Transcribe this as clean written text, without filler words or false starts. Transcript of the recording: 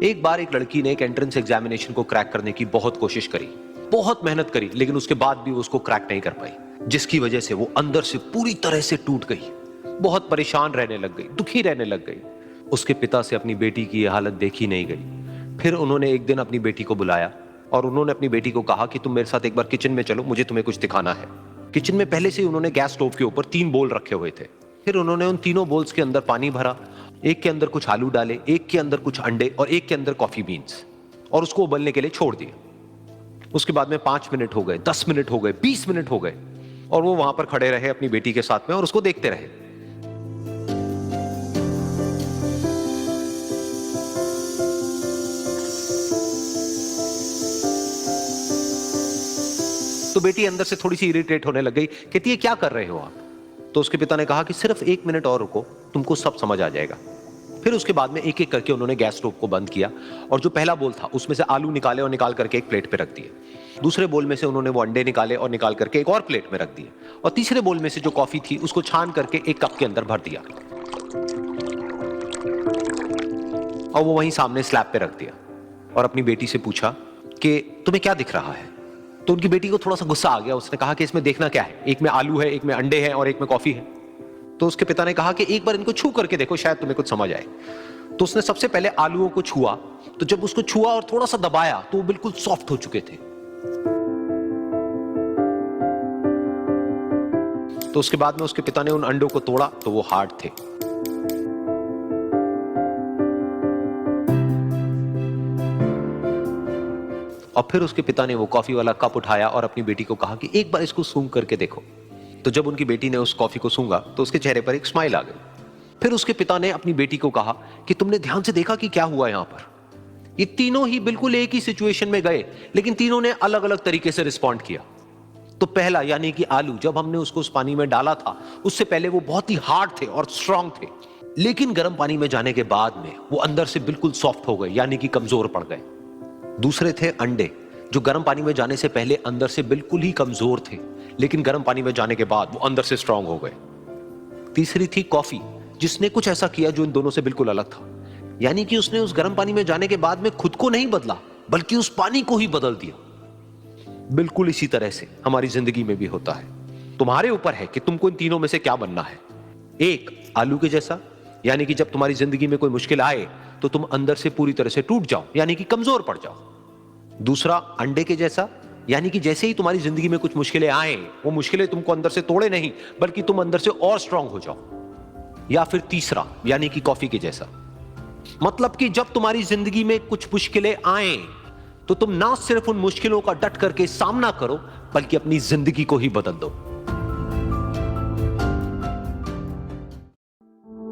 एक बार एक लड़की ने एक एंट्रेंस एग्जामिनेशन को क्रैक करने की बहुत कोशिश करी, बहुत मेहनत करी, लेकिन उसके बाद भी वो उसको क्रैक नहीं कर पाई, जिसकी वजह से वो अंदर से पूरी तरह से टूट गई, बहुत परेशान रहने लग गई, दुखी रहने लग गई। उसके पिता से अपनी बेटी की यह हालत देखी नहीं गई। फिर उन्होंने एक दिन अपनी बेटी को बुलाया और उन्होंने अपनी बेटी को कहा कि तुम मेरे साथ एक बार किचन में चलो, मुझे तुम्हें कुछ दिखाना है। किचन में पहले से ही उन्होंने गैस स्टोव के ऊपर 3 बोल रखे हुए थे। फिर उन्होंने उन तीनों बोल्स के अंदर पानी भरा, एक के अंदर कुछ आलू डाले, एक के अंदर कुछ अंडे और एक के अंदर कॉफी बीन्स, और उसको उबलने के लिए छोड़ दिया। उसके बाद में 5 मिनट हो गए, 10 मिनट हो गए, 20 मिनट हो गए, और वो वहां पर खड़े रहे अपनी बेटी के साथ में और उसको देखते रहे। तो बेटी अंदर से थोड़ी सी इरिटेट होने लग गई, कहती है क्या कर रहे हो आप? तो उसके पिता ने कहा कि सिर्फ 1 मिनट और रुको, तुमको सब समझ आ जाएगा। फिर उसके बाद में एक एक करके उन्होंने गैस स्टोव को बंद किया और जो पहला बोल था उसमें से आलू निकाले और निकाल करके एक प्लेट पे रख दिए। दूसरे बोल में से उन्होंने वो अंडे निकाले और निकाल करके एक और प्लेट में रख दिए, और तीसरे बोल में से जो कॉफी थी उसको छान करके एक कप के अंदर भर दिया और वो वहीं सामने स्लैब पे रख दिया और अपनी बेटी से पूछा कि तुम्हें क्या दिख रहा है? तो उनकी बेटी को थोड़ा सा गुस्सा आ गया। उसने कहा कि इसमें देखना क्या है, एक में आलू है, एक में अंडे हैं और एक में कॉफी है। तो उसके पिता ने कहा कि एक बार इनको छू करके देखो, शायद तुम्हें कुछ समझ आए। तो उसने सबसे पहले आलूओं को छुआ, तो जब उसको छुआ और थोड़ा सा दबाया तो वो बिल्कुल सॉफ्ट हो चुके थे। तो उसके बाद में उसके पिता ने उन अंडों को तोड़ा तो वो हार्ड थे। और फिर उसके पिता ने वो कॉफी वाला कप उठाया और अपनी बेटी को कहा कि एक बार इसको सूंघ करके देखो। तो जब उनकी बेटी ने उस कॉफी को सूंघा तो उसके चेहरे पर एक स्माइल आ गई। फिर उसके पिता ने अपनी बेटी को कहा कि तुमने ध्यान से देखा कि क्या हुआ यहां पर? ये तीनों ही बिल्कुल एक ही सिचुएशन में गए, लेकिन तीनों ने अलग अलग तरीके से रिस्पॉन्ड किया। तो पहला यानी कि आलू, जब हमने उसको उस पानी में डाला था उससे पहले वो बहुत ही हार्ड थे और स्ट्रांग थे, लेकिन गर्म पानी में जाने के बाद में वो अंदर से बिल्कुल सॉफ्ट हो गए, यानी कि कमजोर पड़ गए। दूसरे थे अंडे, जो गर्म पानी में जाने से पहले अंदर से बिल्कुल ही कमजोर थे, लेकिन गर्म पानी में जाने के बाद वो अंदर से स्ट्रांग हो गए। तीसरी थी कॉफी, जिसने कुछ ऐसा किया जो इन दोनों से बिल्कुल अलग था, यानी कि उसने उस गर्म पानी में जाने के बाद में खुद को नहीं बदला, बल्कि उस पानी को ही बदल दिया। बिल्कुल इसी तरह से हमारी जिंदगी में भी होता है। तुम्हारे ऊपर है कि तुमको इन तीनों में से क्या बनना है। एक, आलू के जैसा, यानी कि जब तुम्हारी जिंदगी में कोई मुश्किल आए तो तुम अंदर से पूरी तरह से टूट जाओ, यानी कि कमजोर पड़ जाओ। दूसरा, अंडे के जैसा, यानी कि जैसे ही तुम्हारी जिंदगी में कुछ मुश्किलें आए, वो मुश्किलें तुमको अंदर से तोड़े नहीं, बल्कि तुम अंदर से और स्ट्रांग हो जाओ। या फिर तीसरा, यानी कि कॉफी के जैसा, मतलब कि जब तुम्हारी जिंदगी में कुछ मुश्किलें आए तो तुम ना सिर्फ उन मुश्किलों का डट करके सामना करो, बल्कि अपनी जिंदगी को ही बदल दो।